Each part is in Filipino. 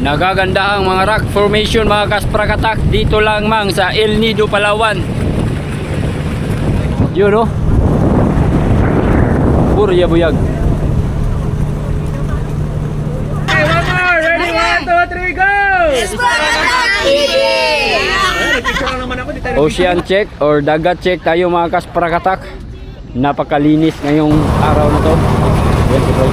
Nagagandahang mga rock formation mga kasprakatak dito lang mang sa El Nido, Palawan. Yun o. Purya buyag. Hey, one more! Ready? 1, 2, 3, go! Ocean check or dagat check tayo mga kasprakatak. Napakalinis ngayong araw na to. Yes, bro.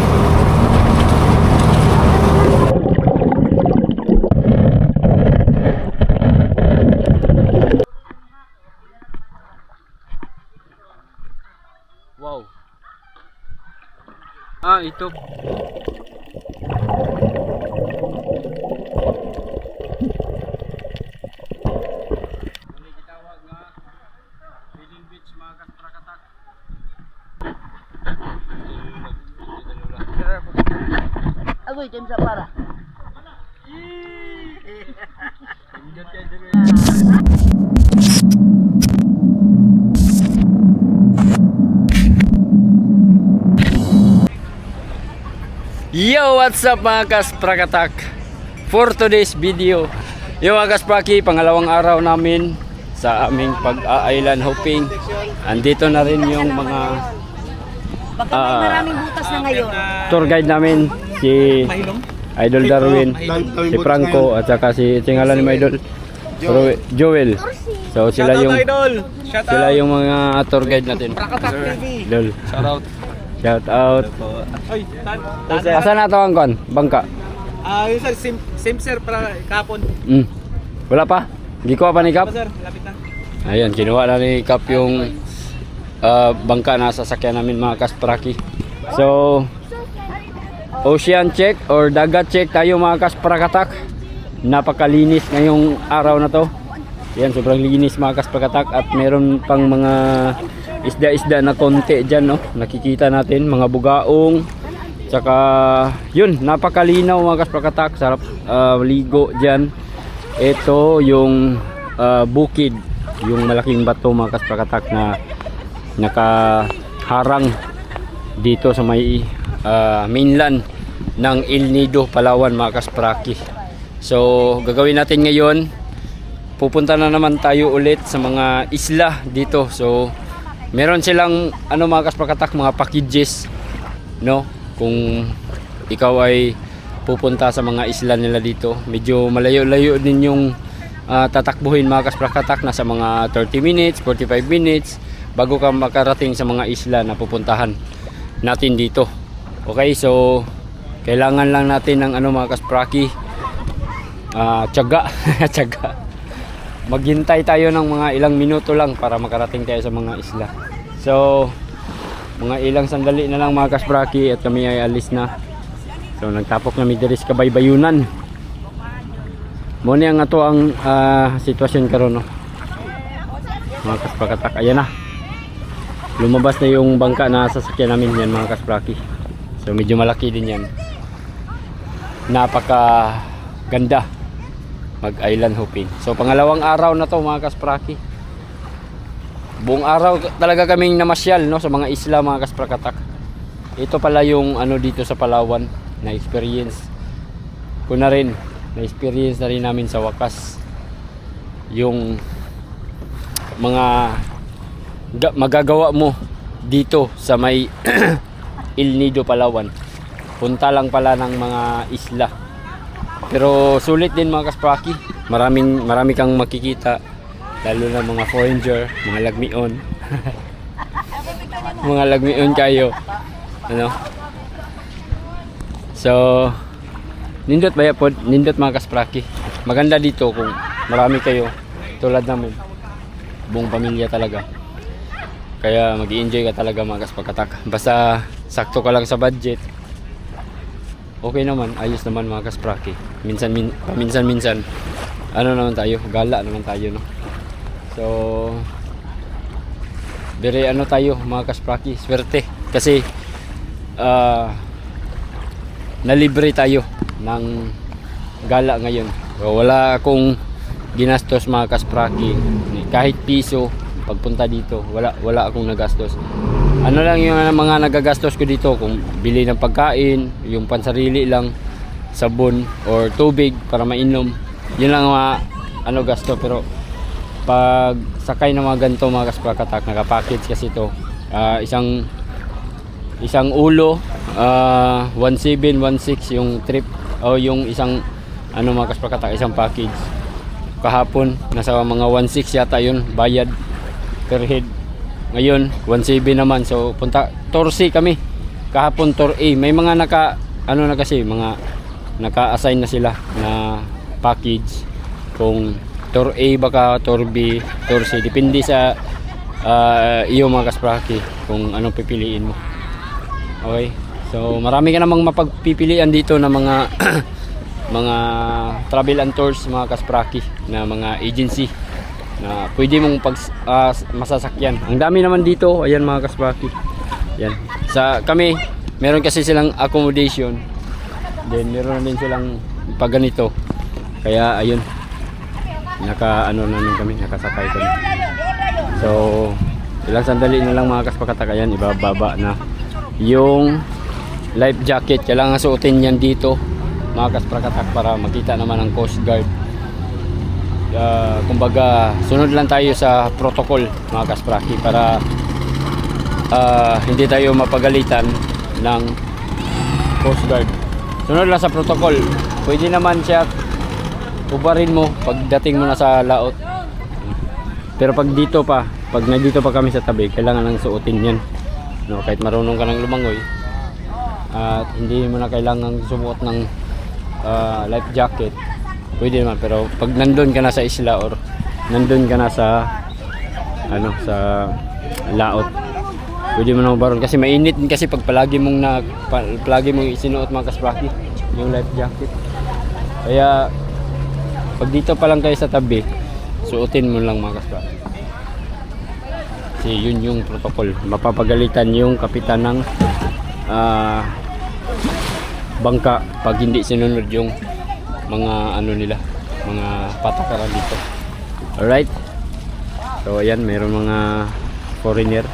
Wow. Ito. Ini gitawag nga Feeling Beach mga kasprakatak. Agoy, jam sa para. Yo, what's up mga kasprakatak? For today's video, yo mga kaspraki, pangalawang araw namin sa aming pag-island hopping. Andito na rin yung mga Baka may maraming butas na ngayon. tour guide namin, si Idol Darwin, si Franco, at saka si tingalan ni my idol Joel. So sila yung mga tour guide natin. Idol. Shout out. Asa na to ang kon? Bangka. Yun sir, same sir para kapon. Wala pa? Hindi ko pa ni Kap? Sir, lapit na. Ayan, kinuha na ni Kap yung bangka na sasakyan namin mga kaspraki. So, ocean check or dagat check tayo mga kasprakatak. Napakalinis ngayong araw na to. Ayan, sobrang linis mga kasprakatak. At meron pang mga isda-isda na konti dyan, no? Nakikita natin, mga bugaong. Tsaka, yun, napakalinaw mga kasprakatak. Sarap ligo dyan. Ito yung bukid, yung malaking bato mga kasprakatak na nakaharang dito sa may mainland ng El Nido, Palawan mga kaspraki. So gagawin natin ngayon, pupunta na naman tayo ulit sa mga isla dito. So meron silang mga kasprakatak, mga packages, no? Kung ikaw ay pupunta sa mga isla nila dito, medyo malayo-layo din yung tatakbuhin mga kasprakatak, nasa mga 30 minutes, 45 minutes bago ka makarating sa mga isla na pupuntahan natin dito. Okay, so kailangan lang natin ng mga kaspraki, tiyaga. Tiyaga. Maghintay tayo ng mga ilang minuto lang para makarating tayo sa mga isla. So mga ilang sandali na lang mga kaspraki at kami ay alis na. So nagtapok na midris kabaybayunan. Muna ang ato ang sitwasyon karon, no? Mga kasprakatak, ayan na. Lumabas na yung bangka na sasakyan namin yan mga kaspraki. So medyo malaki din yan. Napaka ganda mag-island hopping. So pangalawang araw na to mga kaspraki. Buong araw talaga kaming namasyal, no, sa mga isla mga kasprakatak. Ito pala yung dito sa Palawan na experience ko na rin, na experience na rin namin sa wakas yung mga magagawa mo dito sa may El Nido, Palawan. Punta lang pala ng mga isla, pero sulit din mga kaspraki. Marami kang makikita, lalo na mga foreigner, mga lagmion. Mga lagmion kayo, so nindot ba yapod, nindot mga kaspraki. Maganda dito kung marami kayo tulad namin, buong pamilya talaga. Kaya mag-i-enjoy ka talaga mga kasprakatak. Basta sakto ka lang sa budget, okay naman, ayos naman mga kaspraki. Minsan naman tayo, gala naman tayo, no? So very tayo mga kaspraki, swerte kasi nalibre tayo ng gala ngayon. So, wala akong ginastos mga kaspraki, kahit piso pagpunta dito. Wala akong nagastos. Ano lang yung mga nagagastos ko dito, kung bili ng pagkain, yung pansarili lang, sabon or tubig para mainom. Yun lang ang mga ano gasto, pero pag sakay ng mga ganito mga kasprakatak, naka-package kasi ito. Isang ulo 1716 yung trip o yung isang ano mga kasprakatak, isang package. Kahapon nasa mga 16 yata yun bayad per head. Ngayon 17 naman, so punta Tour C kami. Kahapon Tour A. May mga ano na kasi, mga naka-assign na sila na package. Kung Tour A baka Tour B, Tour C, depende sa iyo mga kaspraki kung anong pipiliin mo. Okay, so marami ka namang mapagpipilian dito na mga mga travel and tours mga kaspraki, na mga agency na pwede mong masasakyan. Ang dami naman dito, ayan mga kaspraki. Yan, sa kami meron kasi silang accommodation, then meron din silang pag ganito, kaya ayun, ano na nun kami, nakasakay kami. So ilang sandali na lang mga kaspakatak, ayan, ibababa na yung life jacket. Kailangan suotin yan dito mga kaspakatak para makita naman ang Coast Guard. Kumbaga sunod lang tayo sa protocol mga kaspraki para hindi tayo mapagalitan ng Coast Guard. Sunod lang sa protocol. Pwede naman siya ubarin mo pagdating mo na sa laot, pero pag nandito pa kami sa tabi, kailangan lang suotin yan, no? Kahit marunong ka ng lumangoy at hindi mo na kailangan sumuot ng life jacket, pwede naman. Pero pag nandun ka na sa isla or nandun ka na sa sa laot, pwede mo na ubaron kasi mainit kasi pag palagi mong isinuot mga kaspraki yung life jacket. Kaya pag dito pa lang kayo sa tabi, suotin mo lang mga kaspraki. Kasi yun yung protocol. Mapapagalitan yung kapitan ng bangka pag hindi sinunod yung mga ano nila, mga patakaran dito. Alright, so ayan, meron mga foreigner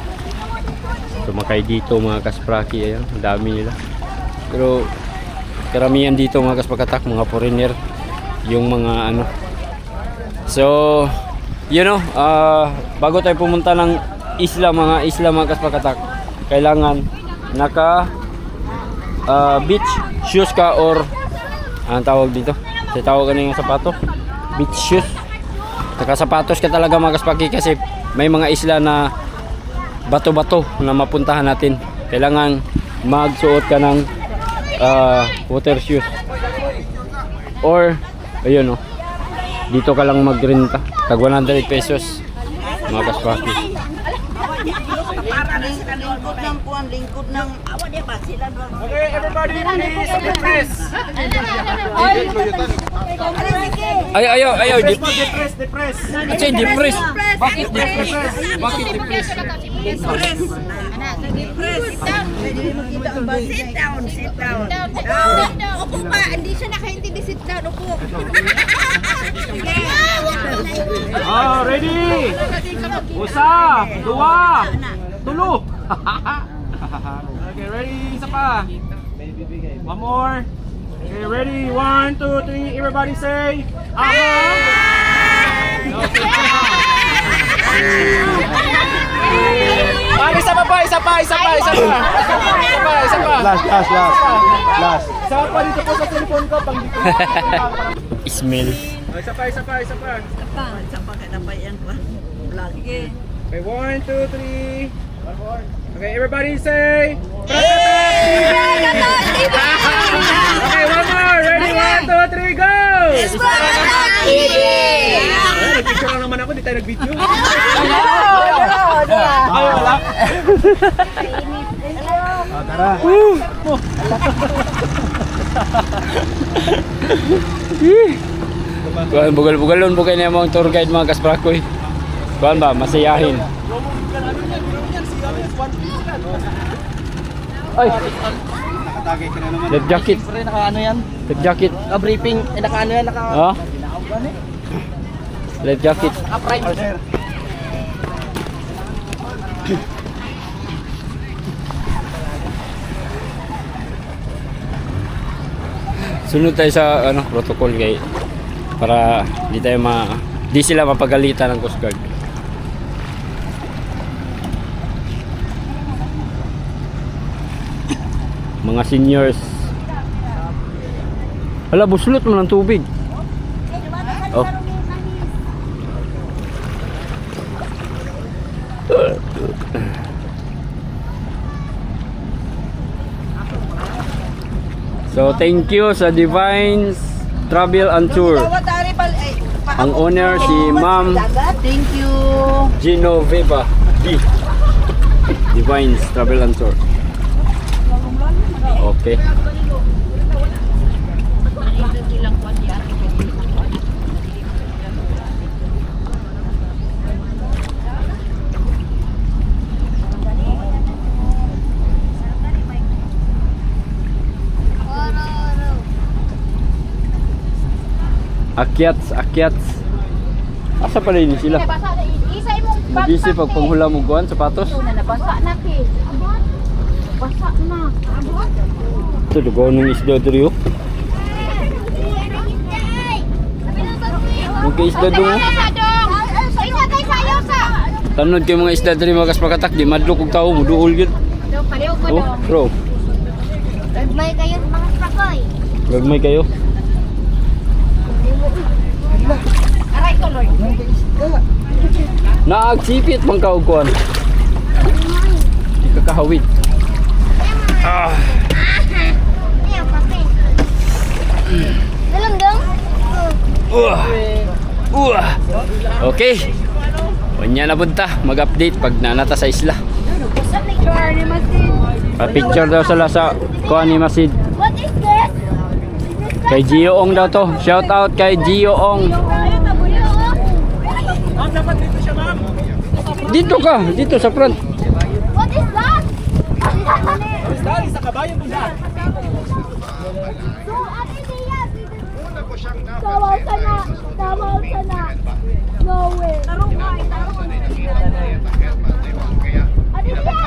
sumakay dito mga kaspraki. Ayan, ang dami nila, pero karamihan dito mga kaspakatak, mga foreigner yung mga ano. So bago tayo pumunta ng mga isla mga kaspakatak, kailangan naka beach shoes ka, or anong tawag dito, tawag ano yung sapato, beach shoes. Nakasapatos ka talaga mga kaspaki, kasi may mga isla na bato-bato na mapuntahan natin. Kailangan magsuot ka ng water shoes, or ayun dito ka lang magrenta, tag 100 pesos mga kaspaki. Lingkod ng awa di ba sila. Okay, everybody please depress. Ayaw Depress. Kasi depress. Bakit depress? Sit down. Upo pa, hindi siya nakaintindi, sit down, upo. Ready? Usa, dua, tulo. Okay, ready? Isa pa. One more. Okay, ready? 1, 2, 3. Everybody say, Isa pa. Last. Isa pa dito po sa cellphone ko, pang dito. Smell. Isa pa. Isa pa kada pa yan pa. Lagi. Okay, 1, 2, 3. Okay, everybody say, Okay, one more. Ready? 1, 2, 3, go! Nag-picture lang naman ako, di tayo nag-video. Wala. Tara. Kuan bugal-bugalon po kayo na mga tour guide mga kasprakoy. Kuan ba, masayahin. Ay, Nakatagay ka na naman. life jacket. Pre, naka-ano yan? Life jacket. Naka-briefing. Naka-ano yan? Ha? Life jacket. Naka-prime. Sunod tayo sa ano, protocol kay para di sila mapagalitan ng Coast Guard. Mga seniors. Hala, buslot mo ng tubig. Oh. So thank you sa Divine Travel and Tour. Ang owner si Ma'am Thank you. Genoveva D. Divine Travel and Tour. Okay. Akyats. Asa pala yun sila? Isay mo. Nabisi pag panghula mo guwan, sapatos. Nabasa na ki. Basa na. Ito, lugaw ng isda dito. Magka-isda doon. Isa kay sayo sa. Tanod kayo mga isda dito mga kaspakatak. Di madlo kong tao mo, duol yun. Paliw ko Oh, daw. bro. Gagmay kayo mga sprakoy. Gagmay kayo. Aray ko, Lord. Naagsipit mang kaugkuhan. Di ka kahawid. Ayaw, pape. Dalang dong? Okay. Wanya na punta. Mag-update pag nanata sa isla. Pa-picture daw sila sa kuha ni Masid. What is this? Kay Gio Ong daw to. Shout out kay Gio Ong. Ma'am, dapat dito siya, ma'am. Dito ka. Dito sa front. What is that? Dali sa kabayo mo dyan. So, ano niya? Tawaw ka na. Tawaw ka na. No way. Tarungay. Ano niya?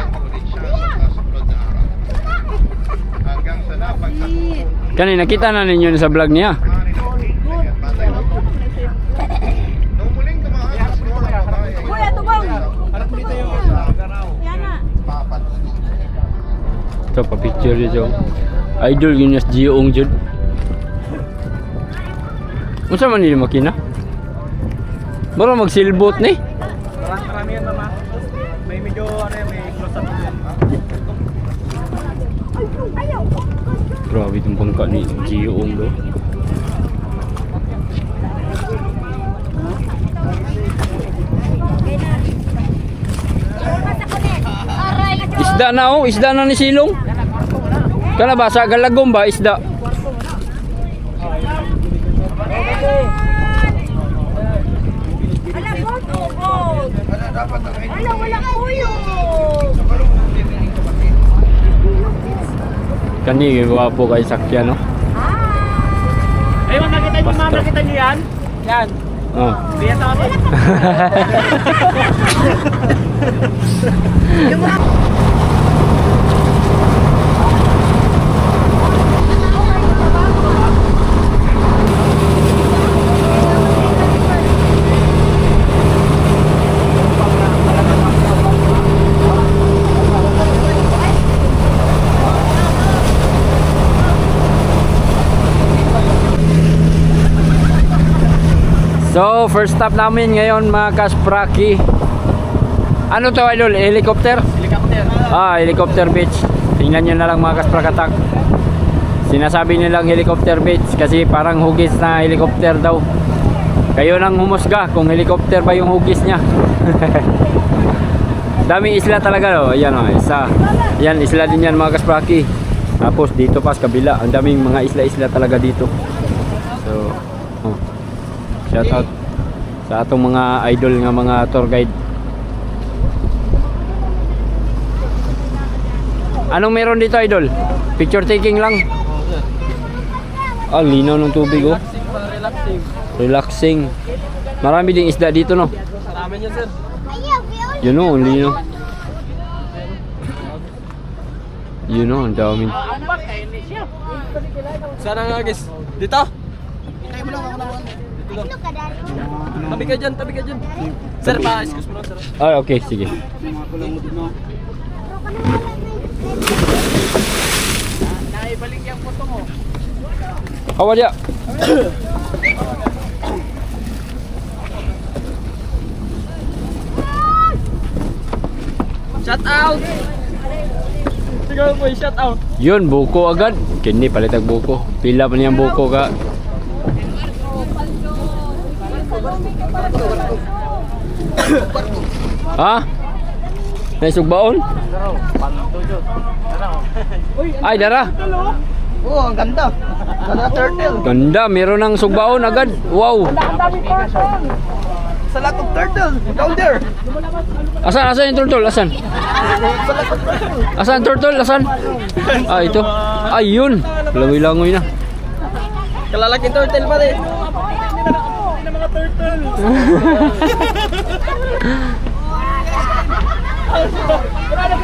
Kani nakita na ninyo sa vlog niya. Kuya, tubong. Harap mo dito yung garaw. Yan na. Ito pa-picture dito. Idol yun yung Gio Ong jud. Unsa man nila makina? Baro magsilbot ni. Marami yan, mama. May medyo, may close up yan. Grabe itong bangka ni Gio Ong do. Isda na oh, isda na ni Silong. Kana ba sa galagom ba isda? Ala, walang ulo. Kani gwapo kay sakyan no. Ayun, nakita niyo, ma'am. Nakita niyo yan? Yan. Oh. Biya sa akin. So, first stop namin ngayon mga kaspraki. Ano to idol? Helicopter? Helicopter. Helicopter beach. Tingnan nyo na lang mga kasprakatak. Sinasabi nilang helicopter beach kasi parang hugis na helicopter daw. Kayo nang humusga kung helicopter ba yung hugis niya. Daming isla talaga no. Ayan o, isa. Ayan, isla din yan mga kaspraki. Tapos dito pa sa kabila, ang daming mga isla-isla talaga dito. So, shout out sa atong mga idol nga mga tour guide. Anong meron dito idol? Picture taking lang. Linaw ng tubig oh. Relaxing. Marami ding isda dito no. Marami niya, sir. Yun oh, linaw. Yun o, ang daming. Sana nga guys. Dito. Ano ka dali? Tabi ka dyan. Sir, pa-excuse mo lang, sir. Ah, okay, sige. Naibalik yung photo mo. Kawa dia. Shout out. Sige mo, shout out. Yun, buko agad. Kini palitag buko. Pila pa niyang buko ka. Ha? Naisugbaon? Ay, dara. Oh, ang ganda. Ganda turtle. Ganda, meron ng sugbaon agad. Wow. Sa lot of turtle. Down there. Asan yung turtle? Asan? Asan turtle? Asan? Ah, ito. Ayun. Langoy-langoy na. Kalalaking turtle pa rin.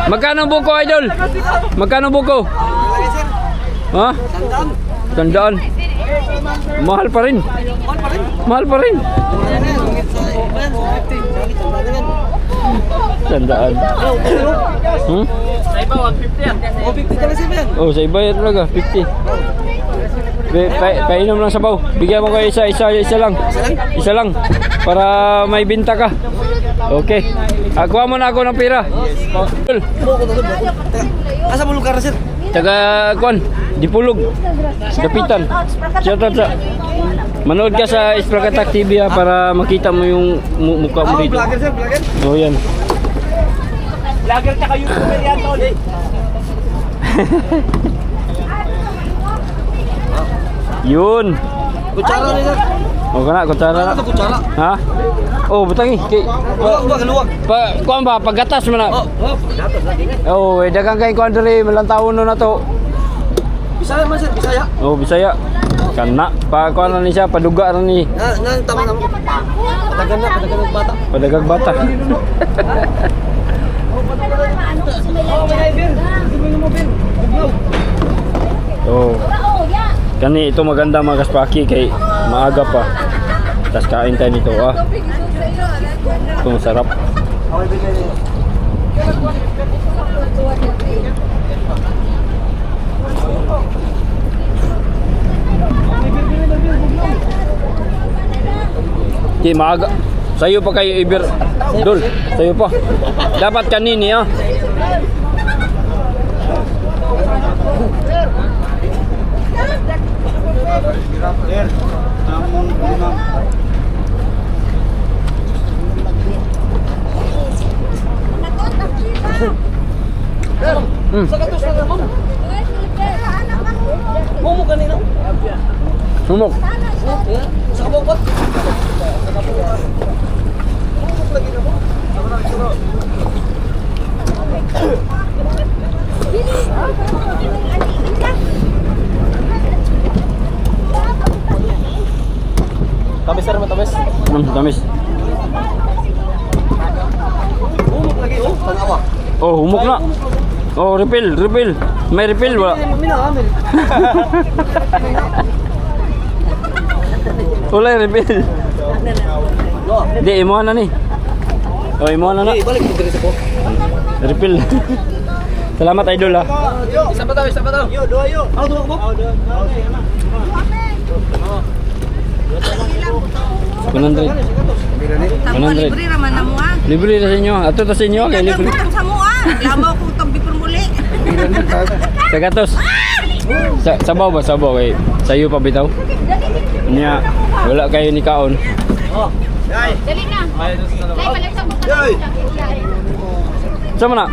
Magkano ang buko, idol? Magkano ang buko? Ha? Tandaan. Mahal pa rin. Mahal pa rin. Tandaan. Hmm? Sa iba, 150 yan. 150 ka na siya yan. Oh, sa iba yan talaga, 50. Painom lang sabaw. Bigyan mo ko isa lang. Isa lang. Para may binta ka. Okay. Kuha mo na ako ng pera. Asa mo lugar na sir? Taga kuan, Dipulog. Dapitan. Shout out sa. Manood ka sa Isprakatak TV ha, para makita mo yung mukha mo dito. Vlogger sir, vlogger. Oh, yan. Vlogger tsaka YouTuber yan, tol. Yun. Kutsara ni sir. O kana, kutsara na. Ano kutsara? Ha? Oh, butangi. Luwag. Kuan ba, paggatas mo na. Oh. Oh, dagang kay kuan diri, malang taon na to. Bisaya man sir, Bisaya. Oh, Bisaya. Kana, pa kuan na ni siya, paduga na ni. Nang tama na mo. Padagan ng bata. Padagag bata. Oh. Kani ito maganda mga kaspaki kay maaga pa. Tas kain tayo nito ah. Ito masarap. Di maaga. Sayo pa kayo Iber. Dol, sayo pa. Dapat kanini ah. Sa katos na naman. Momo kanina. Humok. Sa kabot. Tamis sir, matamis. Tamis. Humok lagi oh, tanawa. Oh, humok na. Oh, refill. May refill wala. Minahamil. Wala refill. Di imo na ni. Oh, imo na na. Balik mo diri sa ko. Refill. Salamat idol ah. Isa pa daw. Yo, doa yo. Ano duwa mo? 100. Tamo libre raman na mo ah. Libre na sa inyo. Ato to sa inyo kay libre. Dagang sa mo ah. Lamaw ko itong bipon muli. Sa gatos. Sabaw ba? Sabaw kay sayo pa bitaw. Nya wala kayo ni kaon. Dali na. Lay balik sa buta. Sama na.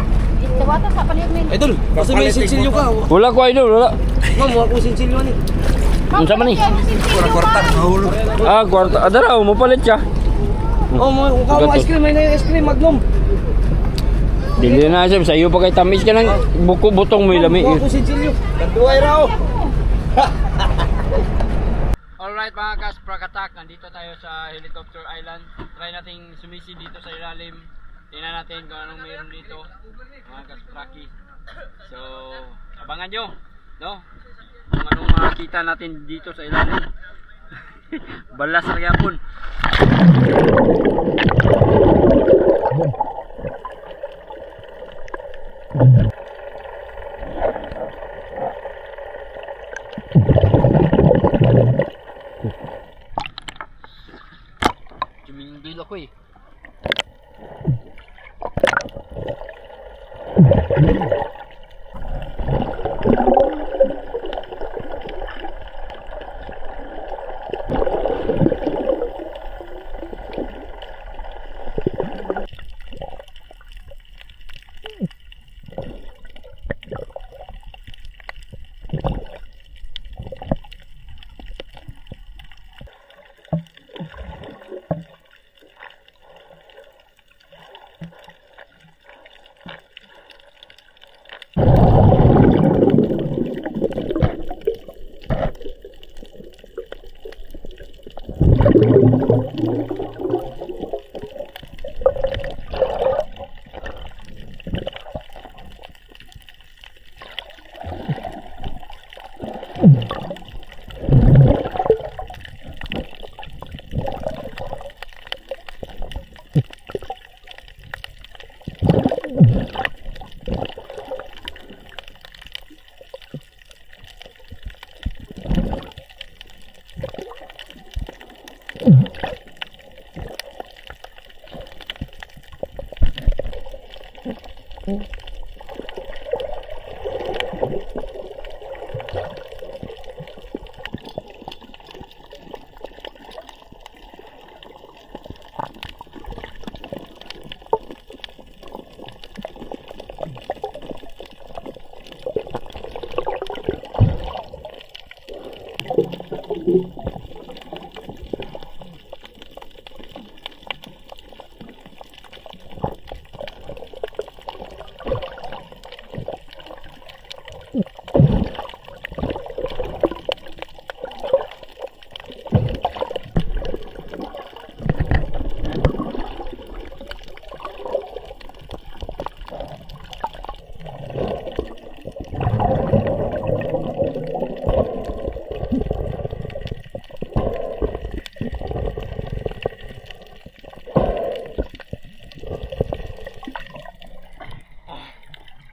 Tawata sa palit men. Idol, kasi may sinsilyo ka. Wala ko idol, wala. Ma'am, wala ko sinsilyo ni. Unsa man ni? Kwarta. Ah, kwarta. Adara mo palit siya. Oh, mo ka mo ice cream, may na ice cream magnum. Dili na siya sayo pa kay tamis ka nang buko butong mo ilami. Wala ko sinsilyo. Kaduay raw. Alright mga kaspakatak, nandito tayo sa Helicopter Island. Try nating sumisi dito sa ilalim. Tingnan natin kung anong mayroon dito. Mga kaspraki. So, abangan nyo, no? Kung anong makikita natin dito sa ilalim. Balas na yapon. Tumingil ako eh.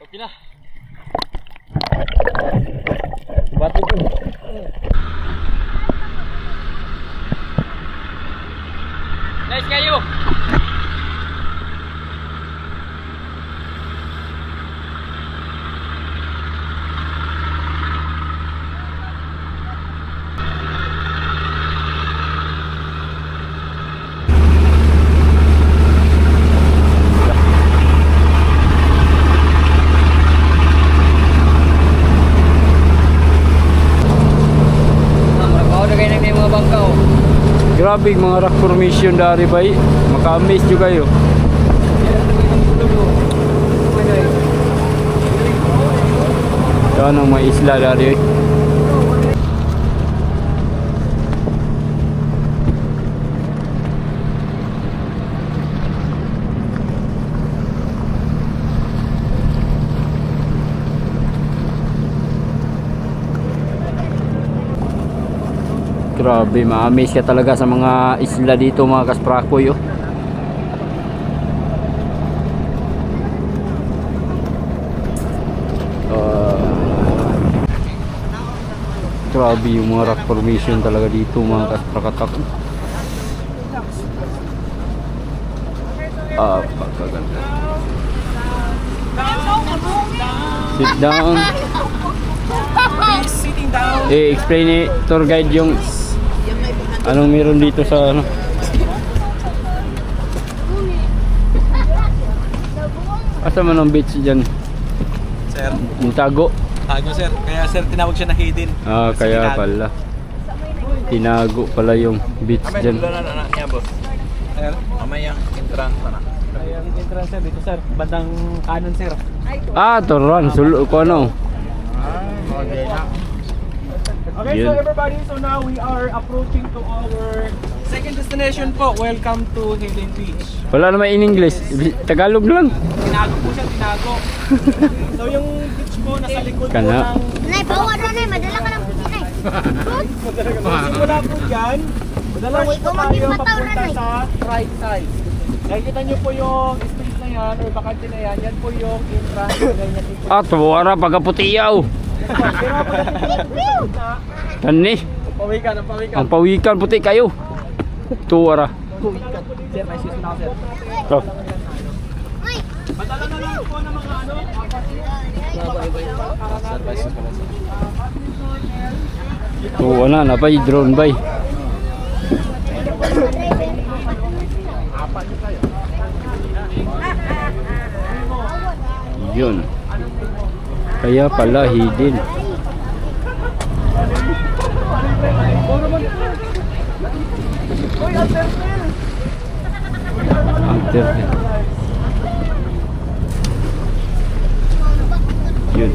Okay na. Bato dun. Nice kayo. Grabe mga rock formation dari bay. Maka-amaze juga kayo. Yan ang mga isla dari. Grabe, ma-amaze ka talaga sa mga isla dito mga kasprakoy, oh. Grabe yung mga rock formation talaga dito mga kasprakatak. Pagkaganda. Sit down. Sitting down. Explain ni tour guide yung anong meron dito sa ano. Asa man ang beach dyan? Sir. Yung tago. Tago sir. Kaya sir tinawag siya na hidden. Kaya pala. Tinago pala yung beach dyan. Niya boss. Sir, mamaya entrance na. Kaya yung entrance sir dito sir. Bandang kanan sir. Turan. Sulo ko ano. Okay, so everybody, so now we are approaching to our second destination po. Welcome to Hidden Beach. Wala naman in English. Tagalog lang. Tinago po siya, tinago. So yung po, nasa likod po Kana. ng... Nay, bawa na, Nay. Madala ka ng puti, Nay. Simula po dyan, dalawin po Ikaw maging tayo mataw na, papunta Nay. sa right side. Nakikita nyo po yung space na yan, or bakante na yan, yan po yung entrance. Ganyan din po. Tuwara pagkaputiyaw. Pero pagdating po sa gitna, Tani, pawikan, ang pawikan. ang pawikan puti kayo. Tuwara. Pawikan. Sir, may excuse na ako, sir. Oh. Uy, Madala na lang po ng mga ano, Tuwa na bay, drone bay. Yun. Kaya pala hidden. Alternative. Yun.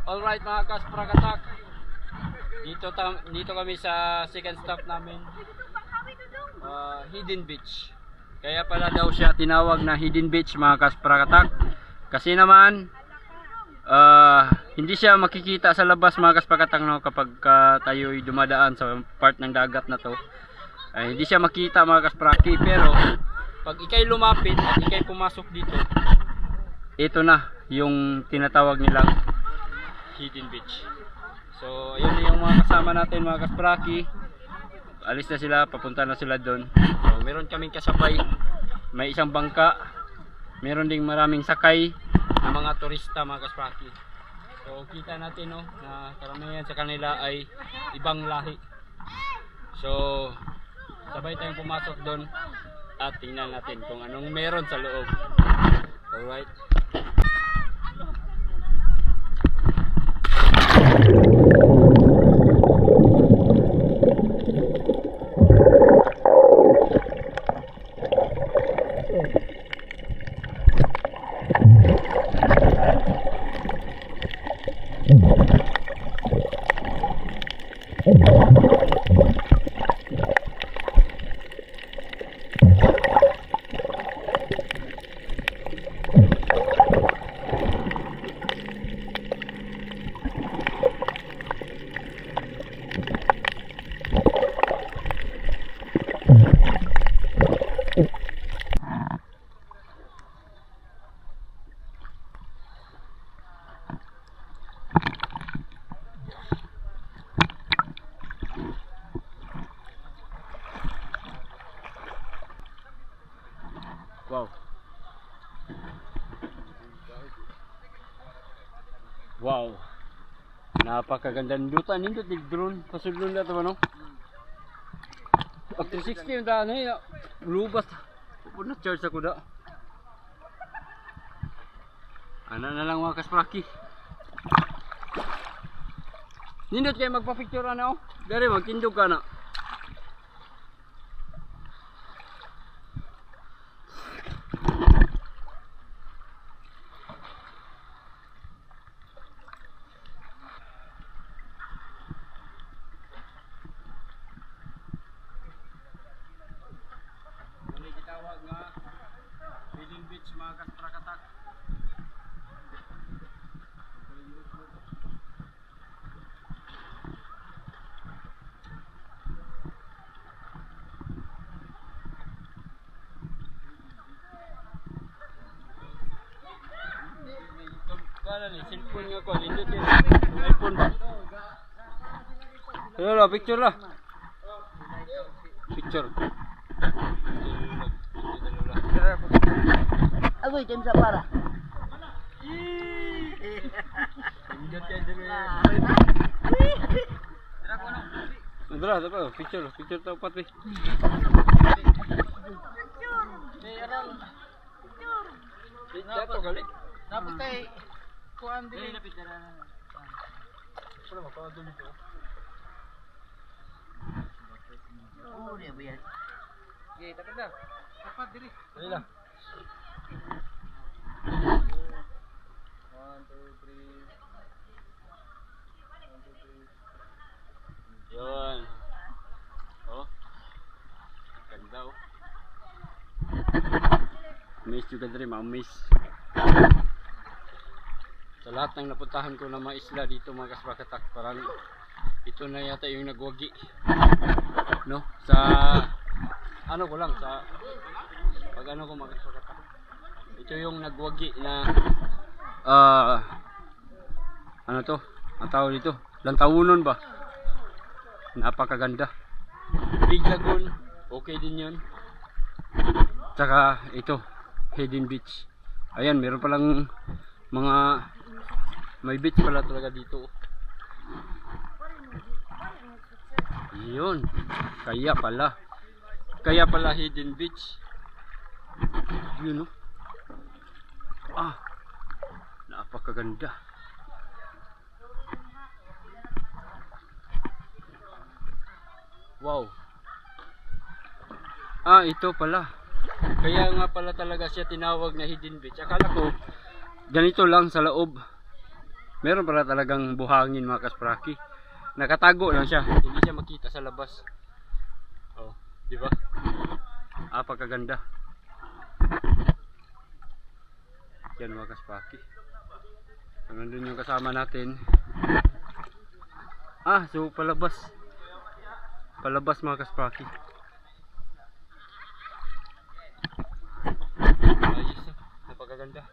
Alright mga kasprakatak. Dito kami sa second stop namin. Hidden Beach. Kaya pala daw siya tinawag na Hidden Beach mga kasprakatak. Kasi naman hindi siya makikita sa labas mga kasprakatak, no, kapag tayo'y dumadaan sa part ng dagat na to. Hindi siya makita mga kaspraki, pero pag ikay lumapit at ikay pumasok dito, ito na yung tinatawag nilang Hidden Beach. So ayun na yung mga kasama natin mga kaspraki. Alis na sila, papunta na sila doon. So meron kaming kasabay, may isang bangka, meron ding maraming sakay na mga turista mga kaspraki. So kita natin, no, na karamihan sa kanila ay ibang lahi. So sabay tayong pumasok doon at tingnan natin kung anong meron sa loob. Alright. Wow. Wow. Napakaganda ng luta nindot dig drone pasudlon na to no. Pag 360 yung daan eh, lubas. Pupun na charge ako da. Ana na lang mga kaspraki. Nindot kayo magpa-picture ana oh. Dari magtindog ka na. Tawag nga Hidden Beach mga kasprakatak. Kala ni cellphone nga ko, lindot yun. iPhone ba? Hello, picture lah. Picture. Agoy, jam sa para. Dra, picture tau pat weh. Jatuh kali. Dapat kay kuan dili. Oh, dia biar. Ye, dapat dah. Dapat diri. Dali lah. 1, 2, 3. Yun. Oh. Ganda oh. Miss juga dari Mamis. Sa lahat ng napuntahan ko na mga isla dito mga kasprakatak, parang ito na yata yung nagwagi, no? Sa ano ko lang, sa pag ano ko mga kasprakatak, ito yung nagwagi na ano to, ang tawag dito, Lantawunon ba? Napakaganda. Big Lagoon, okay din yun. Tsaka ito, Hidden Beach. Ayan, meron palang mga may beach pala talaga dito. Yun, kaya pala Hidden Beach. Yun, no? Napakaganda. Wow. Ito pala. Kaya nga pala talaga siya tinawag na Hidden Beach. Akala ko ganito lang sa loob. Meron pala talagang buhangin mga kaspraki. Nakatago lang siya. Hindi siya makita sa labas. Oh, di ba? Apakaganda. Yan mga kaspraki. Nandun yung kasama natin. So palabas. Palabas mga kaspraki. Ayos, napakaganda.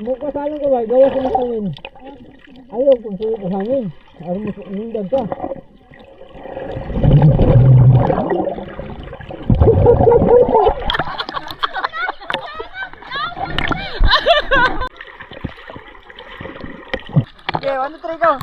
Bukasalan ko ba? Gawa ko ng hangin. Ayaw kung suyo ko hangin. Ayaw mo nundag ka. Okay, 1, 2, 3, go!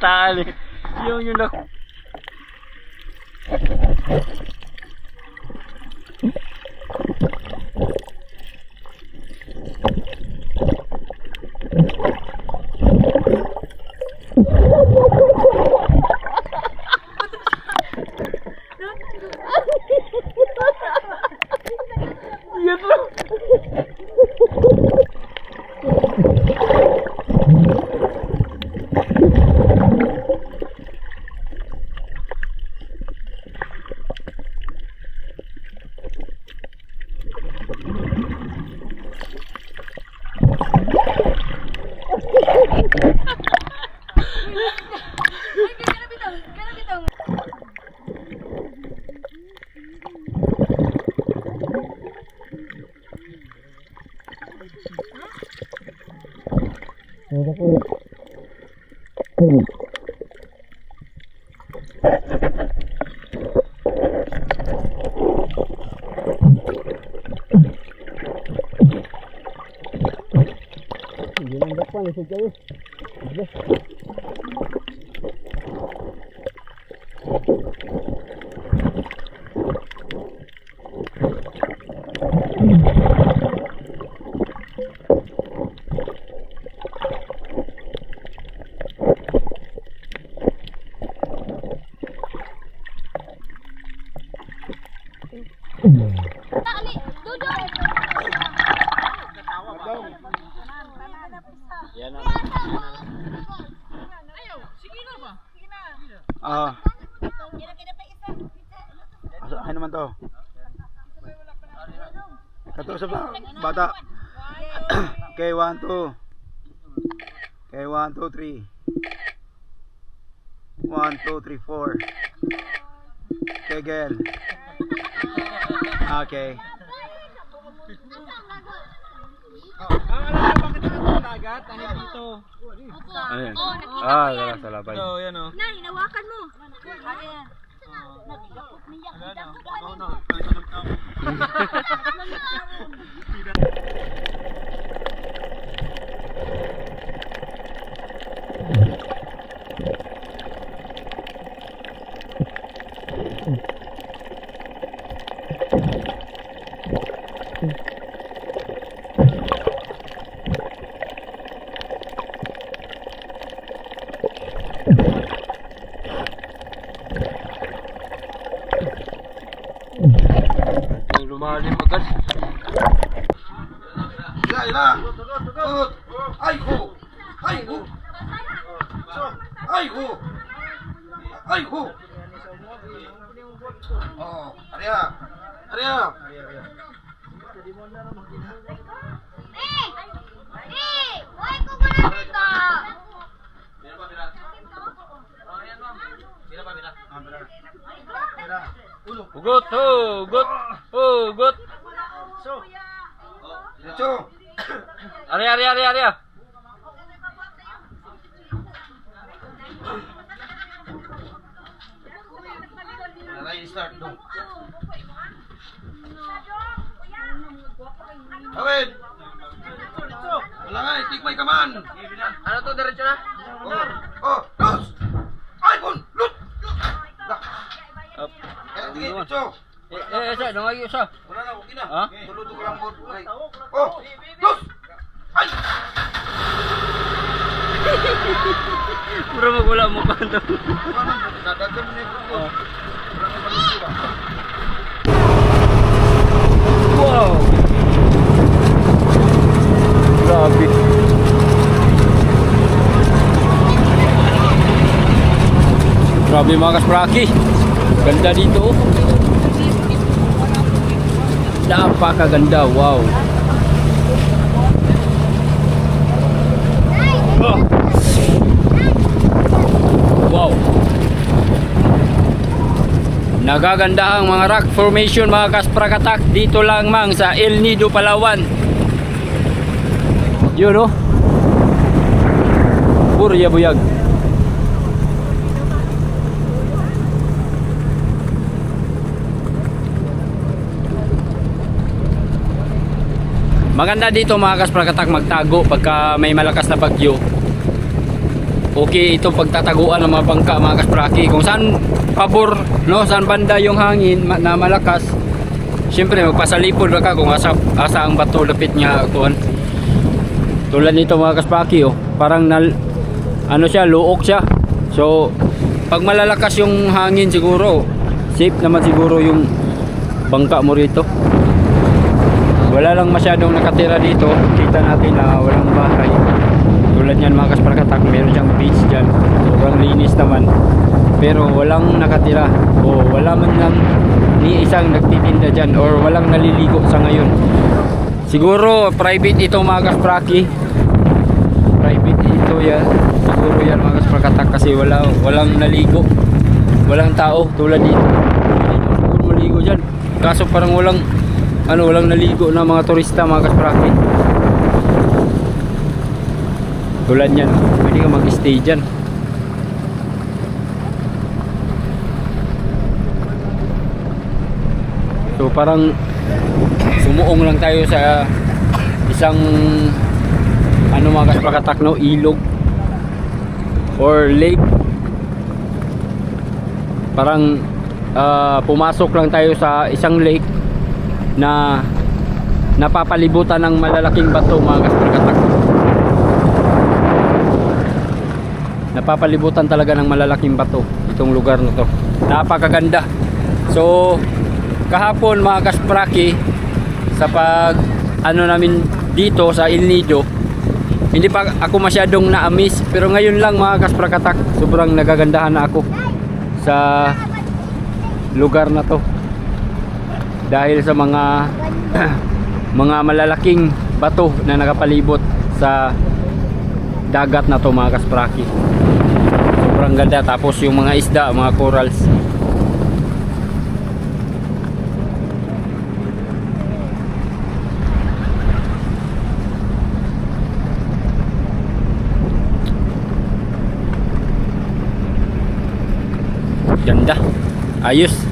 Natali. Yung nak. Hindi lang dapat isip kayo. Tali, dudong. Yan na. Ayaw, sige na ba? Sige na. Kira-kira pa isa. Ano naman to? Katusap na, bata. Okay, 1, 2. Okay, 1, 2, 3. 1, 2, 3, 4. Okay, girl. Okay. Ang alam mo bakit ako dagat? Dahil dito. Ano yan? Oh, nakita ko yan. Sa labay. So, yan o. Na, hinawakan mo. Ayan. Lumalim agad. Ila. Ay ho. Ay ho. Ay ho. Ay ho. Oh, Arya. Arya. Eh! Eh! Huwag ko muna dito! Hugot, hugot, hugot. Diretso. Arya. Alay, start do. Awit. Wala nga, tikmay ka man. Ano to, diretso na? Oh, los. Ay, kun, lut. Up. Kaya tingin, diretso. Isa, nangagi isa. Wala na, okay na. Ha? Tuluto ko lang po. Oh, los. Ay. Puro magwala mo pa ito. Dadagan mo na yung kuko. Wow! Grabe. Grabe mga kaspraki. Ganda dito. Napakaganda. Wow. Oh. Wow. Nagaganda ang mga rock formation mga kasprakatak dito lang mang sa El Nido, Palawan. Yun o. Puro yabuyag. Maganda dito mga kasprakatak magtago pagka may malakas na bagyo. Okay ito pagtataguan ng mga bangka mga kaspraki. Kung saan pabor, no, saan banda yung hangin na malakas, siyempre magpasalipod ka kung asa ang bato lapit niya kuan. Tulad nito mga kaspraki, oh, parang ano siya, luok siya. So pag malalakas yung hangin siguro, safe naman siguro yung bangka mo rito. Wala lang masyadong nakatira dito. Kita natin na walang bahay. Tulad yan mga kasprakatak, meron siyang beach dyan. Sobrang linis naman. Pero walang nakatira. O wala man lang ni isang nagtitinda dyan. Or walang naliligo sa ngayon. Siguro private ito mga kaspraki. Private ito yan mga kasprakatak kasi walang naligo. Walang tao tulad dito. Siguro maligo dyan. Kaso parang walang naligo na mga turista mga kaspraki. Tulad yan, pwede ka mag-stay dyan. So parang sumuong lang tayo sa isang mga kasprakatak, no, ilog or lake. Parang pumasok lang tayo sa isang lake na napapalibutan ng malalaking bato mga kasprakatak. Napapalibutan talaga ng malalaking bato itong lugar na to. Napakaganda. So kahapon mga kaspraki, sa pag namin dito sa El Nido, hindi pa ako masyadong na-amaze, pero ngayon lang mga kasprakatak, sobrang nagagandahan na ako sa lugar na to dahil sa mga mga malalaking bato na nakapalibot sa dagat na to mga kaspraki. Sobrang ganda, tapos yung mga isda, mga corals. Ganda, ayos.